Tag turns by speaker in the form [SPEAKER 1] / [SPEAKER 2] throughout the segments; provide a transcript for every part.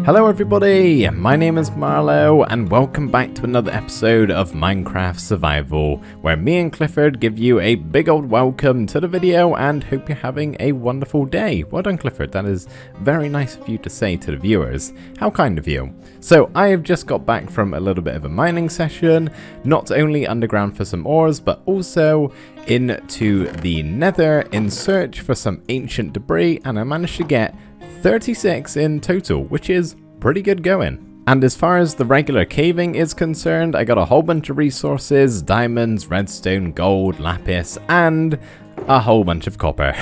[SPEAKER 1] Hello everybody, my name is Marlowe and welcome back to another episode of Minecraft Survival, where me and Clifford give you a big old welcome to the video and hope you're having a wonderful day. Well done Clifford, that is very nice of you to say to the viewers. How kind of you. So I have just got back from a little bit of a mining session, not only underground for some ores but also into the nether in search for some ancient debris, and I managed to get 36 in total, which is pretty good going. And as far as the regular caving is concerned, I got a whole bunch of resources: diamonds, redstone, gold, lapis, and a whole bunch of copper.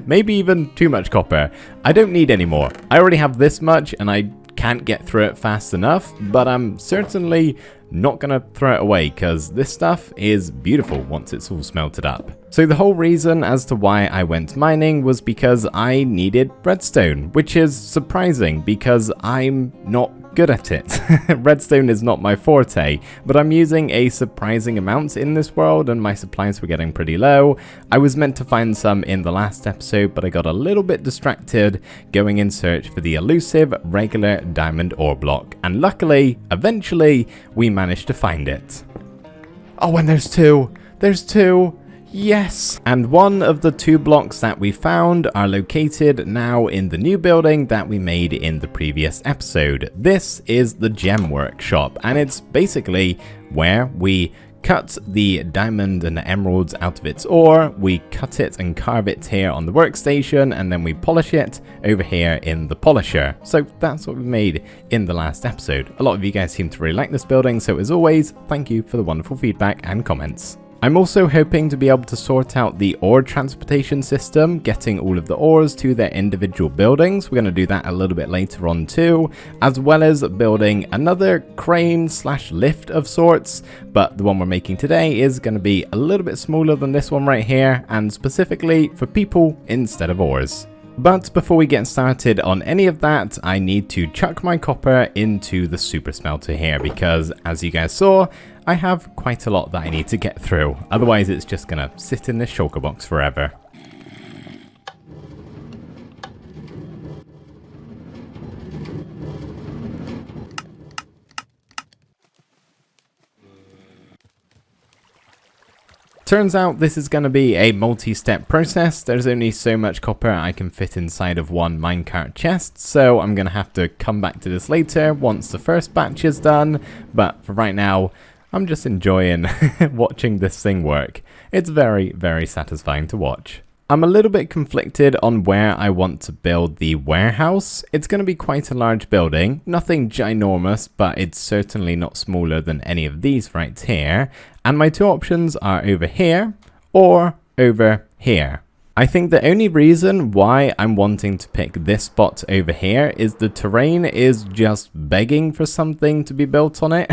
[SPEAKER 1] Maybe even too much copper. I don't need any more. I already have this much and I can't get through it fast enough, but I'm certainly not gonna throw it away because this stuff is beautiful once it's all smelted up. So the whole reason as to why I went mining was because I needed redstone, which is surprising because I'm not good at it. Redstone is not my forte, but I'm using a surprising amount in this world and my supplies were getting pretty low. I was meant to find some in the last episode, but I got a little bit distracted going in search for the elusive regular diamond ore block, and luckily, eventually, we managed to find it. Oh, and there's two! There's two! Yes! And one of the two blocks that we found are located now in the new building that we made in the previous episode. This is the gem workshop, and it's basically where we cut the diamond and the emeralds out of its ore, we cut it and carve it here on the workstation, and then we polish it over here in the polisher. So that's what we made in the last episode. A lot of you guys seem to really like this building, so as always, thank you for the wonderful feedback and comments. I'm also hoping to be able to sort out the ore transportation system, getting all of the ores to their individual buildings. We're going to do that a little bit later on too, as well as building another crane slash lift of sorts, but the one we're making today is going to be a little bit smaller than this one right here, and specifically for people instead of ores. But before we get started on any of that, I need to chuck my copper into the super smelter here because, as you guys saw, I have quite a lot that I need to get through. Otherwise, it's just gonna sit in this shulker box forever. Turns out this is going to be a multi-step process. There's only so much copper I can fit inside of one minecart chest, so I'm going to have to come back to this later once the first batch is done, but for right now, I'm just enjoying watching this thing work. It's very, very satisfying to watch. I'm a little bit conflicted on where I want to build the warehouse. It's going to be quite a large building, nothing ginormous, but it's certainly not smaller than any of these right here. And my two options are over here or over here. I think the only reason why I'm wanting to pick this spot over here is the terrain is just begging for something to be built on it.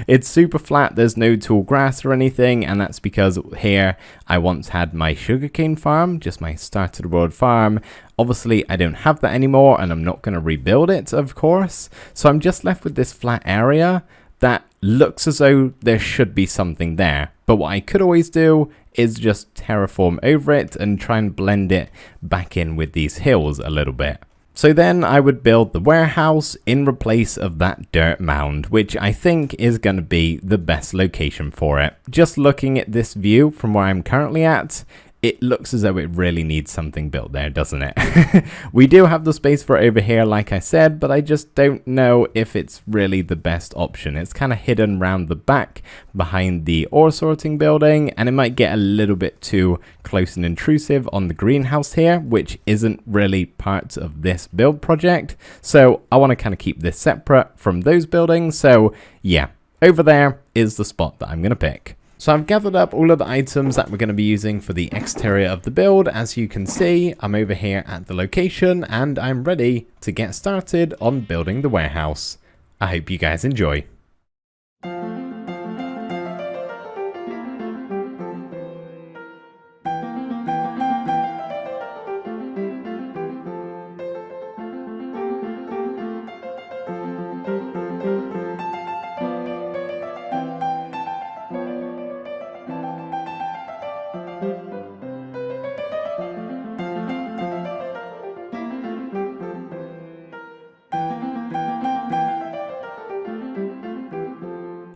[SPEAKER 1] It's super flat, there's no tall grass or anything, and that's because here I once had my sugarcane farm, just my start to the world farm. Obviously I don't have that anymore and I'm not going to rebuild it, of course. So I'm just left with this flat area that looks as though there should be something there. But what I could always do is just terraform over it and try and blend it back in with these hills a little bit. So then I would build the warehouse in replace of that dirt mound, which I think is going to be the best location for it. Just looking at this view from where I'm currently at, it looks as though it really needs something built there, doesn't it? We do have the space for it over here, like I said, but I just don't know if it's really the best option. It's kind of hidden around the back behind the ore sorting building, and it might get a little bit too close and intrusive on the greenhouse here, which isn't really part of this build project. So I want to kind of keep this separate from those buildings. So yeah, over there is the spot that I'm going to pick. So I've gathered up all of the items that we're going to be using for the exterior of the build. As you can see, I'm over here at the location and I'm ready to get started on building the warehouse. I hope you guys enjoy.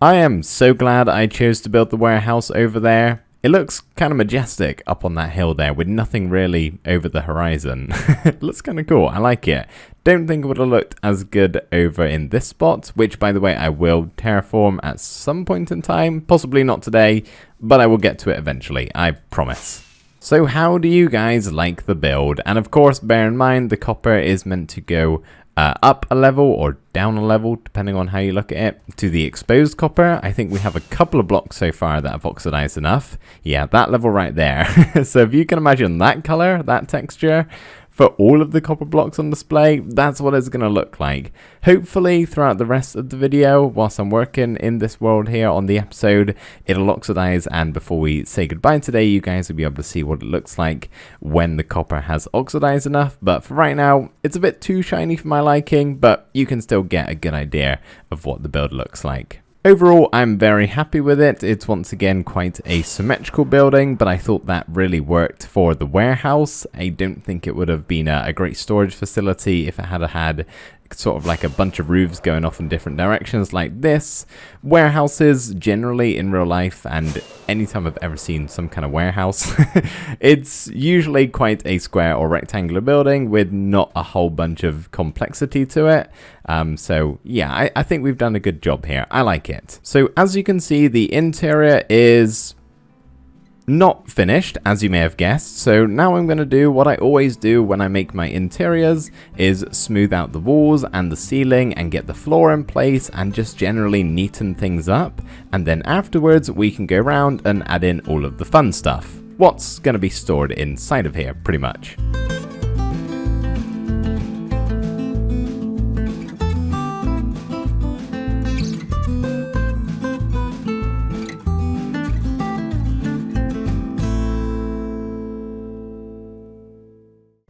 [SPEAKER 1] I am so glad I chose to build the warehouse over there. It looks kind of majestic up on that hill there with nothing really over the horizon. It looks kind of cool. I like it. Don't think it would have looked as good over in this spot, which by the way I will terraform at some point in time. Possibly not today, but I will get to it eventually. I promise. So how do you guys like the build? And of course, bear in mind the copper is meant to go up a level or down a level, depending on how you look at it, to the exposed copper. I think we have a couple of blocks so far that have oxidized enough. Yeah, that level right there. So if you can imagine that color, that texture, for all of the copper blocks on display, that's what it's going to look like. Hopefully, throughout the rest of the video, whilst I'm working in this world here on the episode, it'll oxidize, and before we say goodbye today, you guys will be able to see what it looks like when the copper has oxidized enough. But for right now, it's a bit too shiny for my liking, but you can still get a good idea of what the build looks like. Overall, I'm very happy with it. It's once again quite a symmetrical building, but I thought that really worked for the warehouse. I don't think it would have been a great storage facility if it had sort of like a bunch of roofs going off in different directions like this. Warehouses generally in real life, and anytime I've ever seen some kind of warehouse, it's usually quite a square or rectangular building with not a whole bunch of complexity to it. So yeah, I think we've done a good job here. I like it. So as you can see, the interior is not finished, as you may have guessed. So now I'm going to do what I always do when I make my interiors, is smooth out the walls and the ceiling and get the floor in place and just generally neaten things up. And then afterwards we can go around and add in all of the fun stuff. What's going to be stored inside of here, pretty much.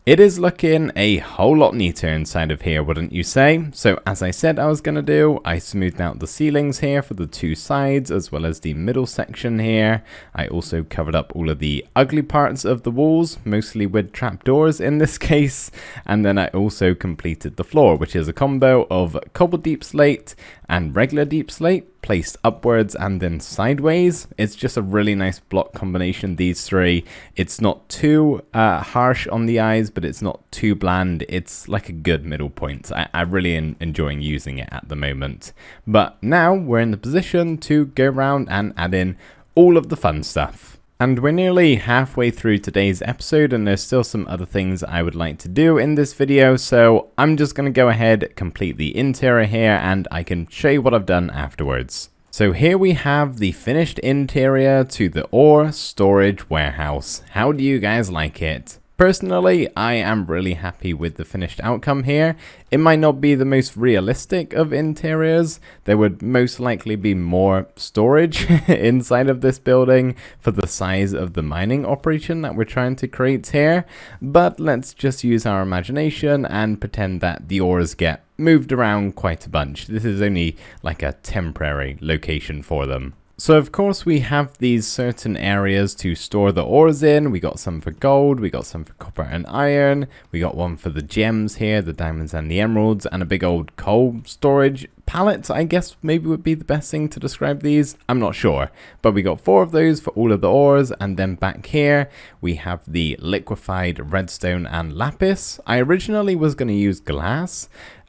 [SPEAKER 1] It is looking a whole lot neater inside of here, wouldn't you say? So as I said I was going to do, I smoothed out the ceilings here for the two sides as well as the middle section here. I also covered up all of the ugly parts of the walls, mostly with trapdoors in this case. And then I also completed the floor, which is a combo of cobbled deep slate and regular deep slate placed upwards and then sideways. It's just a really nice block combination, these three. It's not too harsh on the eyes, but it's not too bland. It's like a good middle point. I really enjoying using it at the moment. But now we're in the position to go around and add in all of the fun stuff. And we're nearly halfway through today's episode, and there's still some other things I would like to do in this video, so I'm just going to go ahead, complete the interior here, and I can show you what I've done afterwards. So here we have the finished interior to the ore storage warehouse. How do you guys like it? Personally, I am really happy with the finished outcome here. It might not be the most realistic of interiors. There would most likely be more storage inside of this building for the size of the mining operation that we're trying to create here. But let's just use our imagination and pretend that the ores get moved around quite a bunch. This is only like a temporary location for them. So of course we have these certain areas to store the ores in. We got some for gold, we got some for copper and iron, we got one for the gems here, the diamonds and the emeralds, and a big old coal storage pallet, I guess maybe would be the best thing to describe these. I'm not sure, but we got 4 of those for all of the ores. And then back here we have the liquefied redstone and lapis. I originally was going to use glass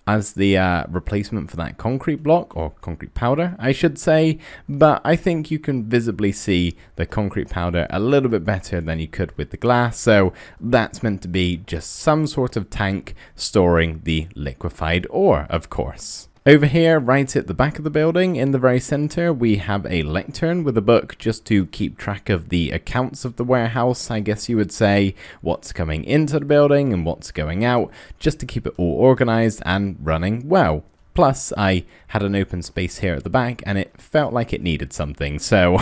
[SPEAKER 1] as the replacement for that concrete block, or concrete powder I should say, but I think you can visibly see the concrete powder a little bit better than you could with the glass, so that's meant to be just some sort of tank storing the liquefied ore, of course. Over here, right at the back of the building, in the very center, we have a lectern with a book just to keep track of the accounts of the warehouse, I guess you would say, what's coming into the building and what's going out, just to keep it all organized and running well. Plus, I had an open space here at the back and it felt like it needed something, so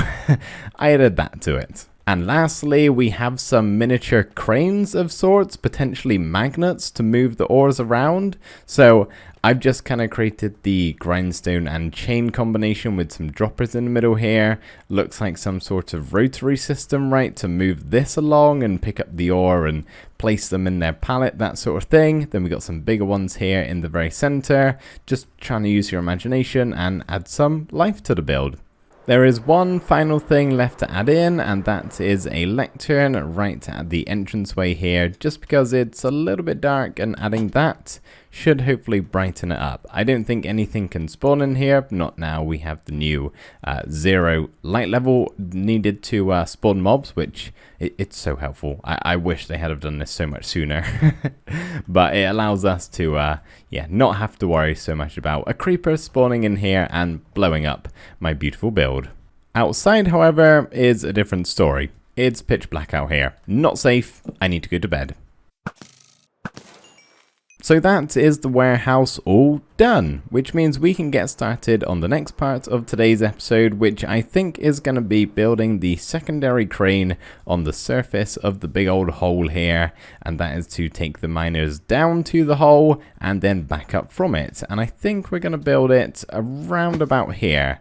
[SPEAKER 1] I added that to it. And lastly, we have some miniature cranes of sorts, potentially magnets to move the ores around. So I've just kind of created the grindstone and chain combination with some droppers in the middle here. Looks like some sort of rotary system, right, to move this along and pick up the ore and place them in their pallet, that sort of thing. Then we got some bigger ones here in the very center. Just trying to use your imagination and add some life to the build. There is one final thing left to add in, and that is a lectern right at the entranceway here, just because it's a little bit dark, and adding that should hopefully brighten it up. I don't think anything can spawn in here, not now we have the new 0 light level needed to spawn mobs, which it's so helpful. I wish they had have done this so much sooner. But it allows us to yeah, not have to worry so much about a creeper spawning in here and blowing up my beautiful build. Outside, however, is a different story. It's pitch black out here. Not safe. I need to go to bed. So that is the warehouse all done, which means we can get started on the next part of today's episode, which I think is going to be building the secondary crane on the surface of the big old hole here, and that is to take the miners down to the hole and then back up from it. And I think we're going to build it around about here.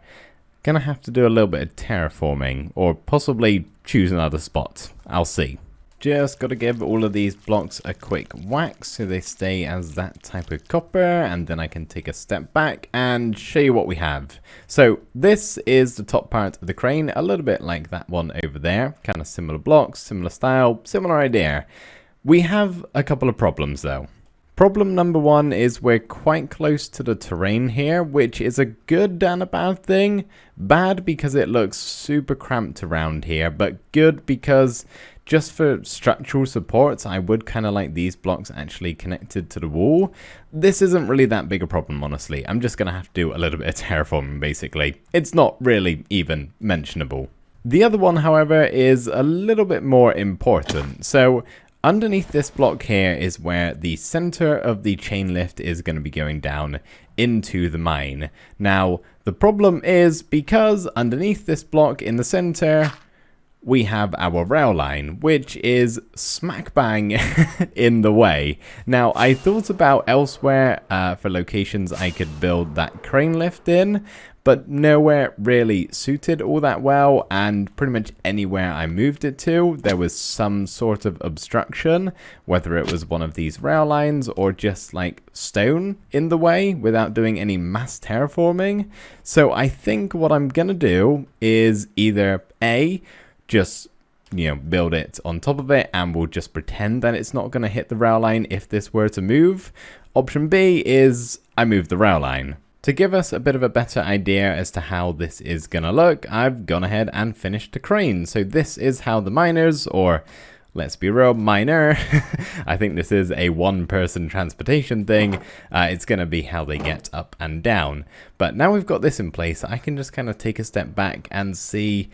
[SPEAKER 1] Gonna have to do a little bit of terraforming, or possibly choose another spot. I'll see. Just got to give all of these blocks a quick whack so they stay as that type of copper, and then I can take a step back and show you what we have. So this is the top part of the crane, a little bit like that one over there, kind of similar blocks, similar style, similar idea. We have a couple of problems though. Problem number one is we're quite close to the terrain here, which is a good and a bad thing. Bad because it looks super cramped around here, but good because just for structural supports, I would kind of like these blocks actually connected to the wall. This isn't really that big a problem, honestly. I'm just going to have to do a little bit of terraforming, basically. It's not really even mentionable. The other one, however, is a little bit more important. So underneath this block here is where the center of the chain lift is going to be going down into the mine. Now, the problem is because underneath this block in the center, we have our rail line, which is smack bang in the way. Now, I thought about elsewhere for locations I could build that crane lift in, but nowhere really suited all that well, and pretty much anywhere I moved it to, there was some sort of obstruction, whether it was one of these rail lines or just like stone in the way without doing any mass terraforming. So I think what I'm gonna do is either A, just, you know, build it on top of it and we'll just pretend that it's not going to hit the rail line if this were to move. Option B is I move the rail line. To give us a bit of a better idea as to how this is going to look, I've gone ahead and finished the crane. So this is how the miners, or let's be real, miner, I think this is a one-person transportation thing. It's going to be how they get up and down. But now we've got this in place, I can just kind of take a step back and see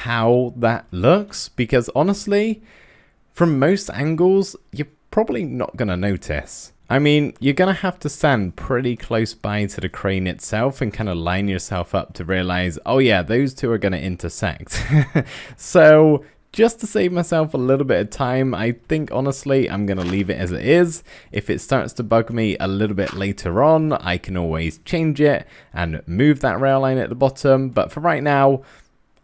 [SPEAKER 1] how that looks, because honestly, from most angles, you're probably not going to notice. I mean, you're going to have to stand pretty close by to the crane itself and kind of line yourself up to realize, oh yeah, those two are going to intersect. So just to save myself a little bit of time, I think honestly I'm going to leave it as it is. If it starts to bug me a little bit later on, I can always change it and move that rail line at the bottom. But for right now,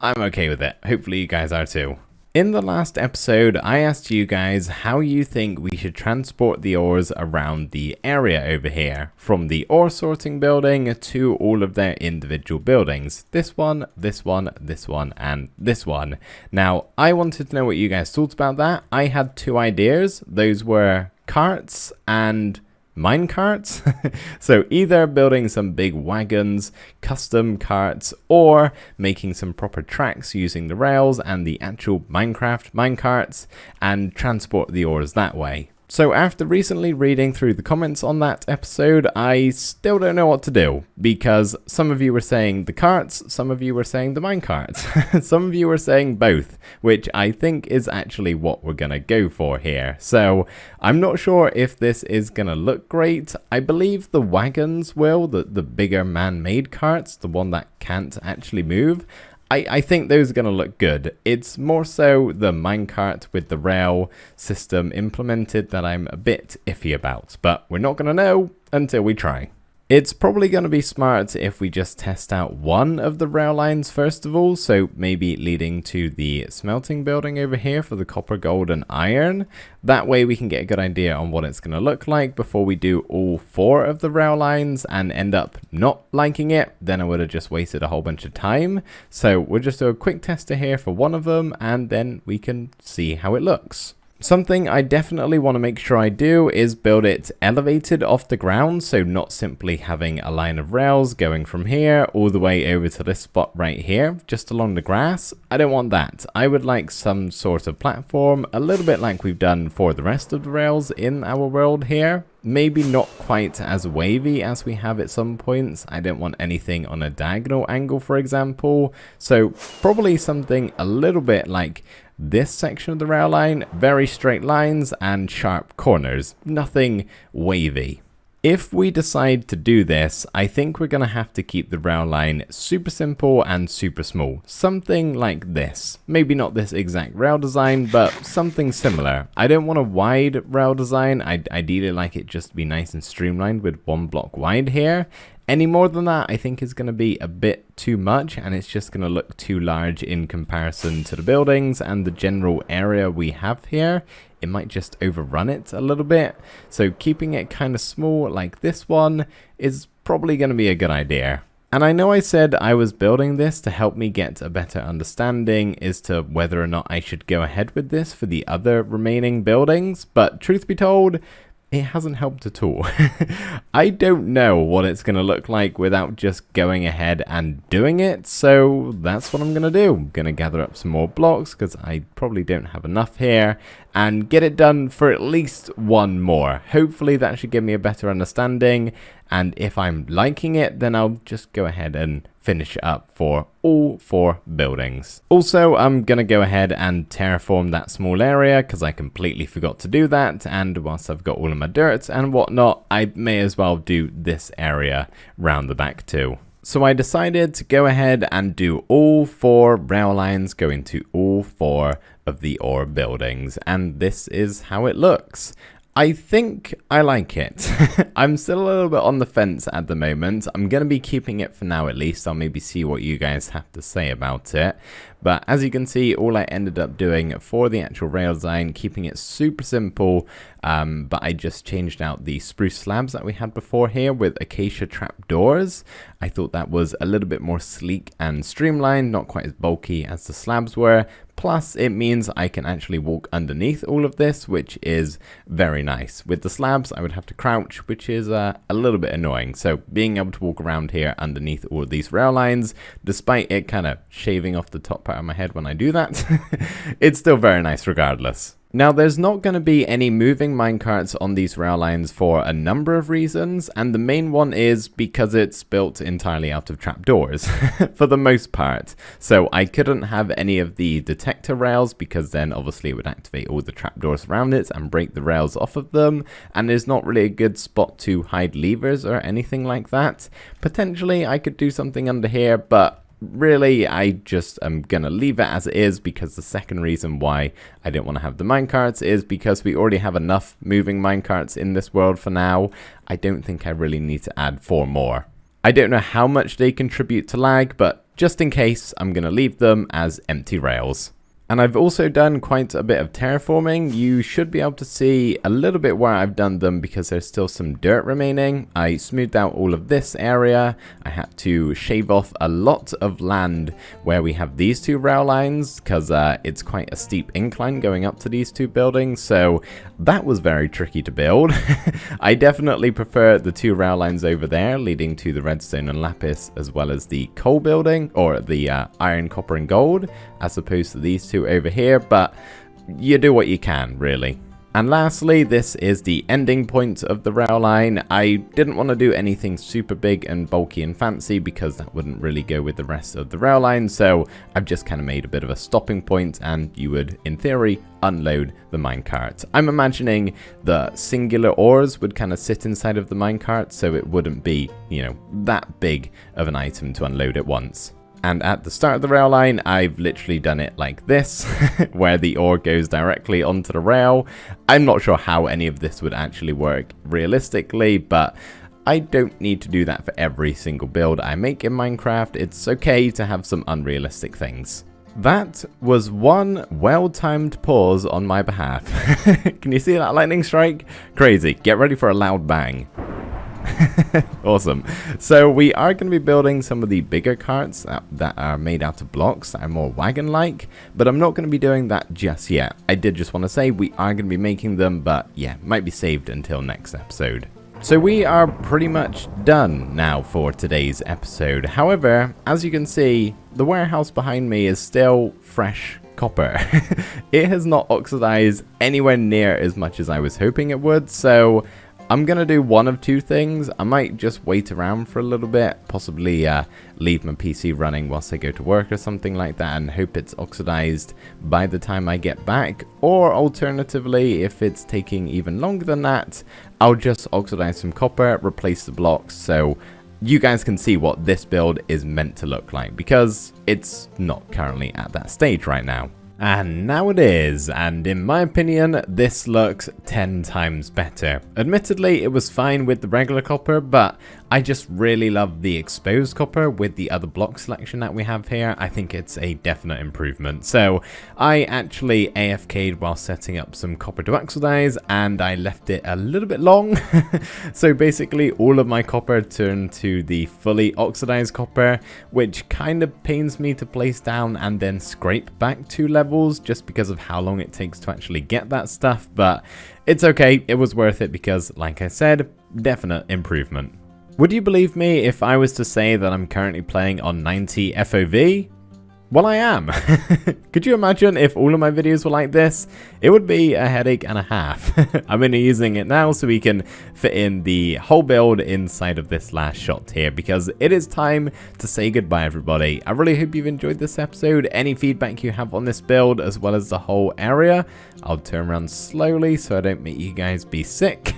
[SPEAKER 1] I'm okay with it. Hopefully you guys are too. In the last episode, I asked you guys how you think we should transport the ores around the area over here, from the ore sorting building to all of their individual buildings. This one, this one, this one, and this one. Now, I wanted to know what you guys thought about that. I had two ideas. Those were carts and mine carts. So either building some big wagons, custom carts, or making some proper tracks using the rails and the actual Minecraft mine carts and transport the ores that way. So after recently reading through the comments on that episode, I still don't know what to do, because some of you were saying the carts, some of you were saying the minecarts, some of you were saying both, which I think is actually what we're gonna go for here. So I'm not sure if this is gonna look great. I believe the wagons will, the bigger man-made carts, the one that can't actually move, I think those are going to look good. It's more so the minecart with the rail system implemented that I'm a bit iffy about, but we're not going to know until we try. It's probably going to be smart if we just test out one of the rail lines first of all, so maybe leading to the smelting building over here for the copper, gold and iron. That way we can get a good idea on what it's going to look like before we do all 4 of the rail lines and end up not liking it. Then I would have just wasted a whole bunch of time. So we'll just do a quick tester here for one of them and then we can see how it looks. Something I definitely want to make sure I do is build it elevated off the ground, so not simply having a line of rails going from here all the way over to this spot right here, just along the grass. I don't want that. I would like some sort of platform, a little bit like we've done for the rest of the rails in our world here. Maybe not quite as wavy as we have at some points. I don't want anything on a diagonal angle, for example. So probably something a little bit like this section of the rail line, very straight lines and sharp corners, nothing wavy. If we decide to do this, I think we're going to have to keep the rail line super simple and super small. Something like this. Maybe not this exact rail design, but something similar. I don't want a wide rail design. I'd ideally like it just to be nice and streamlined with 1 block wide here. Any more than that, I think is going to be a bit too much, and it's just going to look too large in comparison to the buildings and the general area we have here. It might just overrun it a little bit. So keeping it kind of small like this one is probably going to be a good idea. And I know I said I was building this to help me get a better understanding as to whether or not I should go ahead with this for the other remaining buildings, but truth be told, it hasn't helped at all. I don't know what it's going to look like without just going ahead and doing it, so that's what I'm going to do. I'm going to gather up some more blocks because I probably don't have enough here and get it done for at least 1 more. Hopefully that should give me a better understanding, and if I'm liking it, then I'll just go ahead and finish it up for all 4 buildings. Also, I'm going to go ahead and terraform that small area because I completely forgot to do that, and whilst I've got all of my dirt and whatnot, I may as well do this area round the back too. So I decided to go ahead and do all 4 rail lines going to all 4 of the ore buildings, and this is how it looks. I think I like it. I'm still a little bit on the fence at the moment. I'm going to be keeping it for now at least. I'll maybe see what you guys have to say about it. But as you can see, all I ended up doing for the actual rail design, keeping it super simple, but I just changed out the spruce slabs that we had before here with acacia trapdoors. I thought that was a little bit more sleek and streamlined, not quite as bulky as the slabs were. Plus, it means I can actually walk underneath all of this, which is very nice. With the slabs, I would have to crouch, which is a little bit annoying. So being able to walk around here underneath all of these rail lines, despite it kind of shaving off the top part of my head when I do that, it's still very nice regardless. Now, there's not going to be any moving minecarts on these rail lines for a number of reasons, and the main one is because it's built entirely out of trapdoors, for the most part. So I couldn't have any of the detector rails because then obviously it would activate all the trapdoors around it and break the rails off of them, and there's not really a good spot to hide levers or anything like that. Potentially I could do something under here, but really, I just am going to leave it as it is because the second reason why I don't want to have the minecarts is because we already have enough moving minecarts in this world for now. I don't think I really need to add 4 more. I don't know how much they contribute to lag, but just in case, I'm going to leave them as empty rails. And I've also done quite a bit of terraforming. You should be able to see a little bit where I've done them because there's still some dirt remaining. I smoothed out all of this area. I had to shave off a lot of land where we have these 2 rail lines because it's quite a steep incline going up to these 2 buildings. So that was very tricky to build. I definitely prefer the 2 rail lines over there leading to the redstone and lapis as well as the coal building or the iron, copper and gold as opposed to these 2 over here, but you do what you can, really. And lastly, this is the ending point of the rail line. I didn't want to do anything super big and bulky and fancy because that wouldn't really go with the rest of the rail line, so I've just kind of made a bit of a stopping point and you would, in theory, unload the minecart. I'm imagining the singular ores would kind of sit inside of the minecart, so it wouldn't be, you know, that big of an item to unload at once. And at the start of the rail line, I've literally done it like this, where the ore goes directly onto the rail. I'm not sure how any of this would actually work realistically, but I don't need to do that for every single build I make in Minecraft. It's okay to have some unrealistic things. That was one well-timed pause on my behalf. Can you see that lightning strike? Crazy. Get ready for a loud bang. Awesome. So we are going to be building some of the bigger carts that are made out of blocks that are more wagon-like, but I'm not going to be doing that just yet. I did just want to say we are going to be making them, but yeah, might be saved until next episode. So we are pretty much done now for today's episode. However, as you can see, the warehouse behind me is still fresh copper. It has not oxidized anywhere near as much as I was hoping it would, so I'm going to do one of two things. I might just wait around for a little bit, possibly leave my PC running whilst I go to work or something like that and hope it's oxidized by the time I get back. Or alternatively, if it's taking even longer than that, I'll just oxidize some copper, replace the blocks, so you guys can see what this build is meant to look like, because it's not currently at that stage right now. And now it is, and in my opinion, this looks 10 times better. Admittedly, it was fine with the regular copper, but I just really love the exposed copper with the other block selection that we have here. I think it's a definite improvement. So I actually AFK'd while setting up some copper to oxidize, and I left it a little bit long. So basically all of my copper turned to the fully oxidized copper, which kind of pains me to place down and then scrape back 2 levels just because of how long it takes to actually get that stuff. But it's okay, it was worth it because, like I said, definite improvement. Would you believe me if I was to say that I'm currently playing on 90 FOV? Well, I am. Could you imagine if all of my videos were like this? It would be a headache and a half. I'm only using it now so we can fit in the whole build inside of this last shot here, because it is time to say goodbye, everybody. I really hope you've enjoyed this episode. Any feedback you have on this build, as well as the whole area, I'll turn around slowly so I don't make you guys be sick.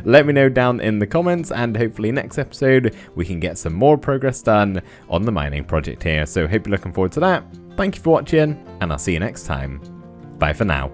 [SPEAKER 1] Let me know down in the comments, and hopefully next episode we can get some more progress done on the mining project here. So hope you're looking forward to that. Thank you for watching, and I'll see you next time. Bye for now.